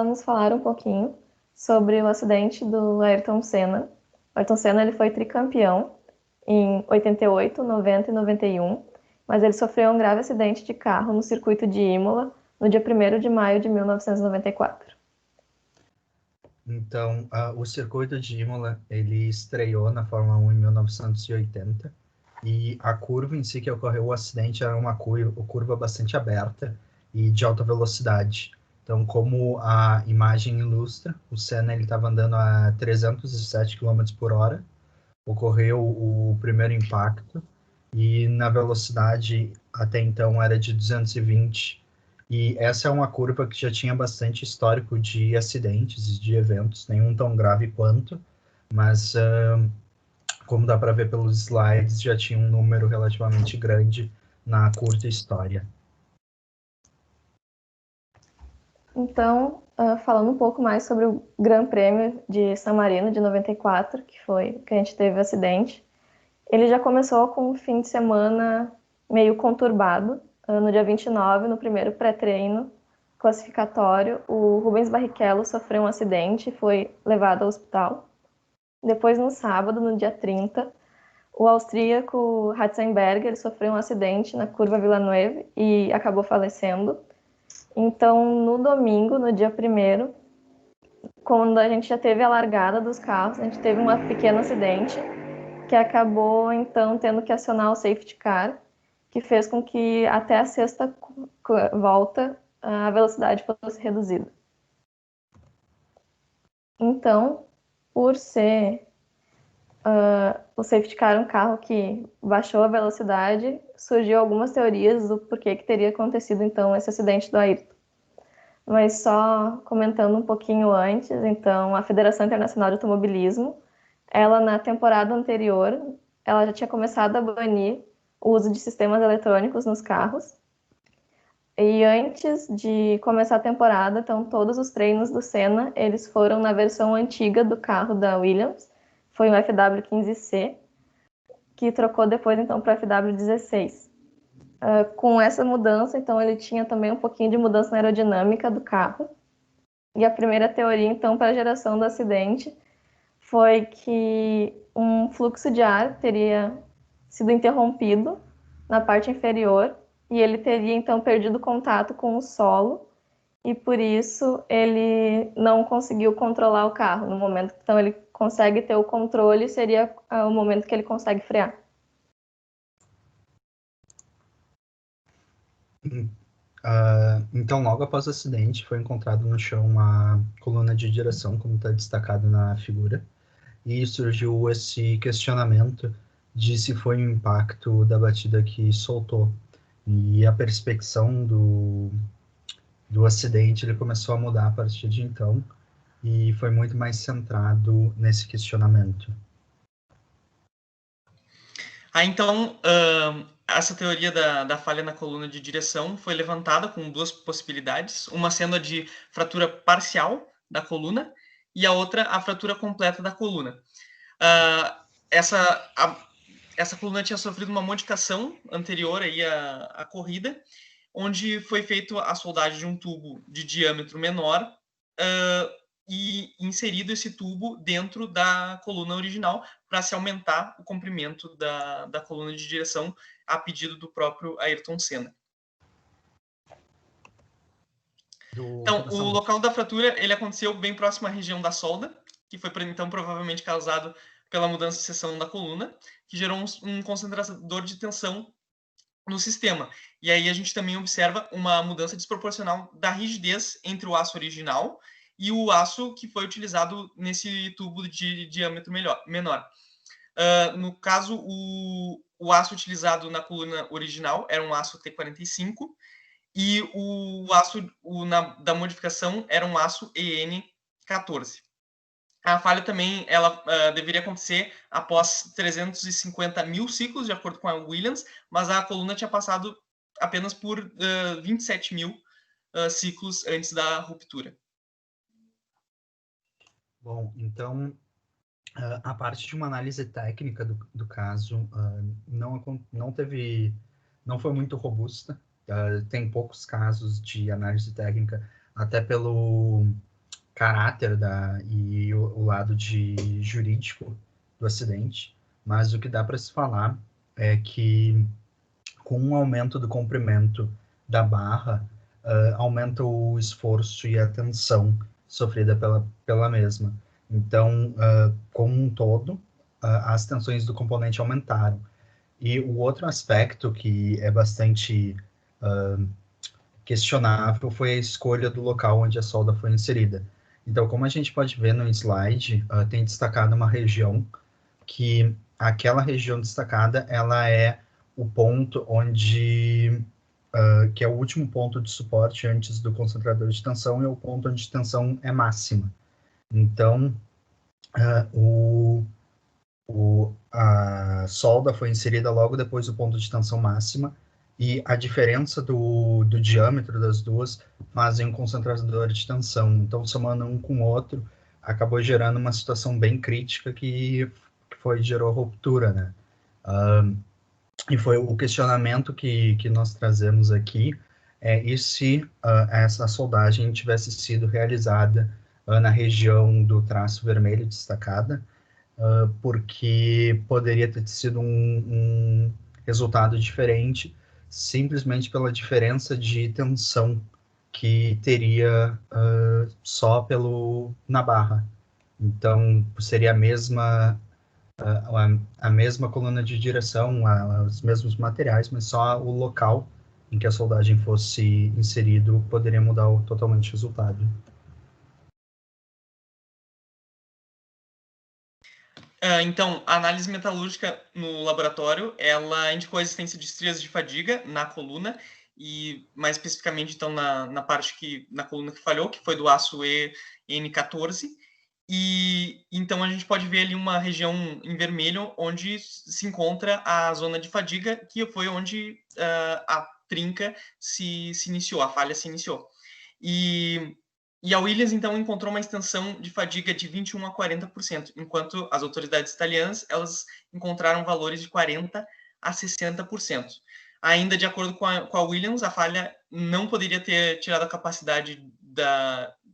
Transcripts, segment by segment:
vamos falar um pouquinho sobre o acidente do Ayrton Senna. O Ayrton Senna ele foi tricampeão em 88, 90 e 91, mas ele sofreu um grave acidente de carro no circuito de Imola no dia 1º de maio de 1994. Então, o circuito de Imola, ele estreou na Fórmula 1 em 1980, e a curva em si que ocorreu o acidente era uma curva bastante aberta e de alta velocidade. Então, como a imagem ilustra, o Senna estava andando a 307 km por hora, ocorreu o primeiro impacto, e na velocidade até então era de 220, e essa é uma curva que já tinha bastante histórico de acidentes e de eventos, nenhum tão grave quanto, mas como dá para ver pelos slides, já tinha um número relativamente grande na curta história. Então, falando um pouco mais sobre o Gran Prêmio de San Marino de 94, que foi que a gente teve o acidente, ele já começou com um fim de semana meio conturbado. No dia 29, no primeiro pré-treino classificatório, o Rubens Barrichello sofreu um acidente e foi levado ao hospital. Depois, no sábado, no dia 30, o austríaco Ratzenberger ele sofreu um acidente na curva Villeneuve e acabou falecendo. Então, no domingo, no dia 1º, quando a gente já teve a largada dos carros, a gente teve um pequeno acidente que acabou, então, tendo que acionar o safety car, que fez com que até a sexta volta a velocidade fosse reduzida. Então, por ser o safety car um carro que baixou a velocidade, surgiu algumas teorias do porquê que teria acontecido, então, esse acidente do Ayrton. Mas só comentando um pouquinho antes, então, a Federação Internacional de Automobilismo, ela na temporada anterior, ela já tinha começado a banir o uso de sistemas eletrônicos nos carros. E antes de começar a temporada, então, todos os treinos do Senna, eles foram na versão antiga do carro da Williams, foi o FW15C, que trocou depois, então, para o FW16. Com essa mudança, então, ele tinha também um pouquinho de mudança na aerodinâmica do carro. E a primeira teoria, então, para a geração do acidente foi que um fluxo de ar teria sido interrompido na parte inferior e ele teria, então, perdido contato com o solo e, por isso, ele não conseguiu controlar o carro. No momento que, então, ele consegue ter o controle, seria o momento que ele consegue frear. Então, logo após o acidente, foi encontrado no chão uma coluna de direção, como está destacado na figura, e surgiu esse questionamento de se foi um impacto da batida que soltou. E a perspecção do acidente ele começou a mudar a partir de então, e foi muito mais centrado nesse questionamento. Então, essa teoria da falha na coluna de direção foi levantada com duas possibilidades, uma sendo a de fratura parcial da coluna e a outra a fratura completa da coluna. Essa coluna tinha sofrido uma modificação anterior aí à corrida, onde foi feita a soldagem de um tubo de diâmetro menor e inserido esse tubo dentro da coluna original para se aumentar o comprimento da coluna de direção a pedido do próprio Ayrton Senna. Então, o local da fratura ele aconteceu bem próximo à região da solda, que foi então provavelmente causado pela mudança de seção da coluna, que gerou um concentrador de tensão no sistema. E aí a gente também observa uma mudança desproporcional da rigidez entre o aço original e o aço que foi utilizado nesse tubo de diâmetro menor. No caso, o aço utilizado na coluna original era um aço T45 e o aço da modificação era um aço EN14. A falha também ela deveria acontecer após 350 mil ciclos, de acordo com a Williams, mas a coluna tinha passado apenas por 27 mil ciclos antes da ruptura. Bom, então, a parte de uma análise técnica do caso não foi muito robusta. Tem poucos casos de análise técnica, até pelo caráter e o lado jurídico do acidente, mas o que dá para se falar é que com o aumento do comprimento da barra, aumenta o esforço e a tensão sofrida pela mesma. Então, como um todo, as tensões do componente aumentaram. E o outro aspecto que é bastante questionável foi a escolha do local onde a solda foi inserida. Então, como a gente pode ver no slide, tem destacado uma região que aquela região destacada, ela é o ponto onde, que é o último ponto de suporte antes do concentrador de tensão e é o ponto onde a tensão é máxima. Então, a solda foi inserida logo depois do ponto de tensão máxima e a diferença do diâmetro das duas fazem um concentrador de tensão. Então, somando um com o outro, acabou gerando uma situação bem crítica que gerou ruptura, né? E foi o questionamento que nós trazemos aqui, e se essa soldagem tivesse sido realizada na região do traço vermelho destacada, porque poderia ter sido um resultado diferente, simplesmente pela diferença de tensão que teria só na barra. Então, seria a mesma coluna de direção, os mesmos materiais, mas só o local em que a soldagem fosse inserido poderia mudar totalmente o resultado. Então, a análise metalúrgica no laboratório, ela indicou a existência de estrias de fadiga na coluna, e mais especificamente, então, na coluna que falhou, que foi do aço EN14, e então a gente pode ver ali uma região em vermelho onde se encontra a zona de fadiga, que foi onde a trinca se iniciou, a falha se iniciou. E a Williams, então, encontrou uma extensão de fadiga de 21% a 40%, enquanto as autoridades italianas elas encontraram valores de 40% a 60%. Ainda de acordo com a Williams, a falha não poderia ter tirado a capacidade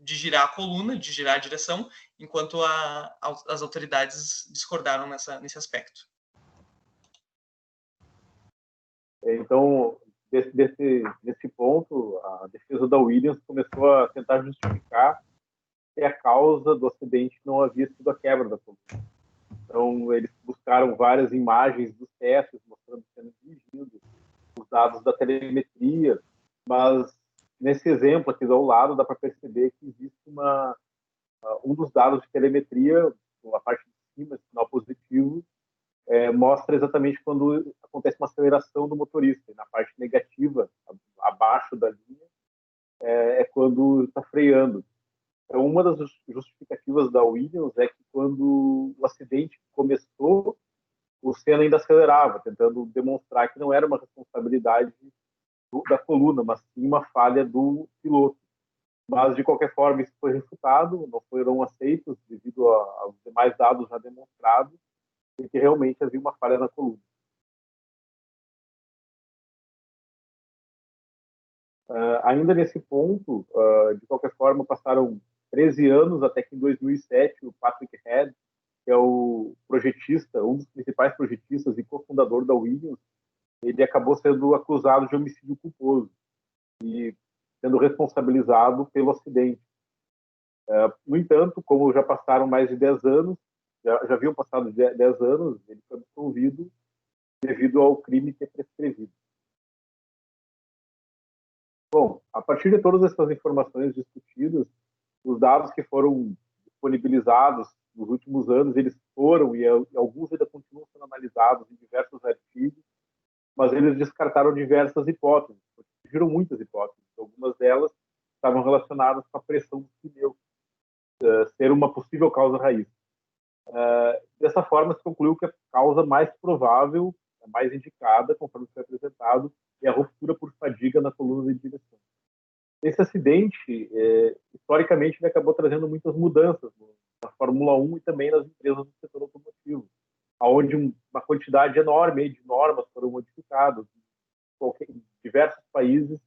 de girar a coluna, de girar a direção, enquanto as autoridades discordaram nesse aspecto. Então, nesse ponto, a defesa da Williams começou a tentar justificar que a causa do acidente não havia sido a quebra da coluna. Então, eles buscaram várias imagens dos testes, mostrando sendo dirigido, os dados da telemetria, mas nesse exemplo aqui ao lado dá para perceber que existe um dos dados de telemetria, a parte de cima, sinal positivo, mostra exatamente quando acontece uma aceleração do motorista. E na parte negativa, abaixo da linha, é quando está freando. Então, uma das justificativas da Williams é que quando o acidente começou, o Senna ainda acelerava, tentando demonstrar que não era uma responsabilidade da coluna, mas sim uma falha do piloto. Mas, de qualquer forma, isso foi refutado, não foram aceitos devido aos demais dados já demonstrados, e que realmente havia uma falha na coluna. Ainda nesse ponto, de qualquer forma, passaram 13 anos, até que em 2007, o Patrick Head, que é o projetista, um dos principais projetistas e cofundador da Williams, ele acabou sendo acusado de homicídio culposo e sendo responsabilizado pelo acidente. No entanto, como já passaram mais de 10 anos, já haviam passado 10 anos, ele foi absolvido devido ao crime ter prescrevido. Bom, a partir de todas essas informações discutidas, os dados que foram disponibilizados nos últimos anos, eles foram, e alguns ainda continuam sendo analisados em diversos artigos, mas eles descartaram diversas hipóteses, surgiram muitas hipóteses. Algumas delas estavam relacionadas com a pressão do pneu, ser uma possível causa raiz. Dessa forma, se concluiu que a causa mais provável, a mais indicada, conforme foi apresentado, é a ruptura por fadiga na coluna de direção. Esse acidente, historicamente, ele acabou trazendo muitas mudanças na Fórmula 1 e também nas empresas do setor automotivo, onde uma quantidade enorme de normas foram modificadas. Em diversos países,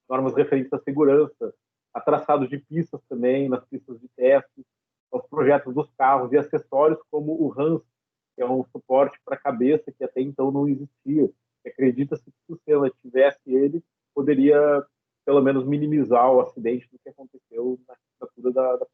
normas referentes à segurança, a traçado de pistas também, nas pistas de teste, aos projetos dos carros e acessórios como o HANS, que é um suporte para a cabeça que até então não existia. Acredita-se que se o Senna tivesse ele, poderia pelo menos minimizar o acidente do que aconteceu na arquitetura da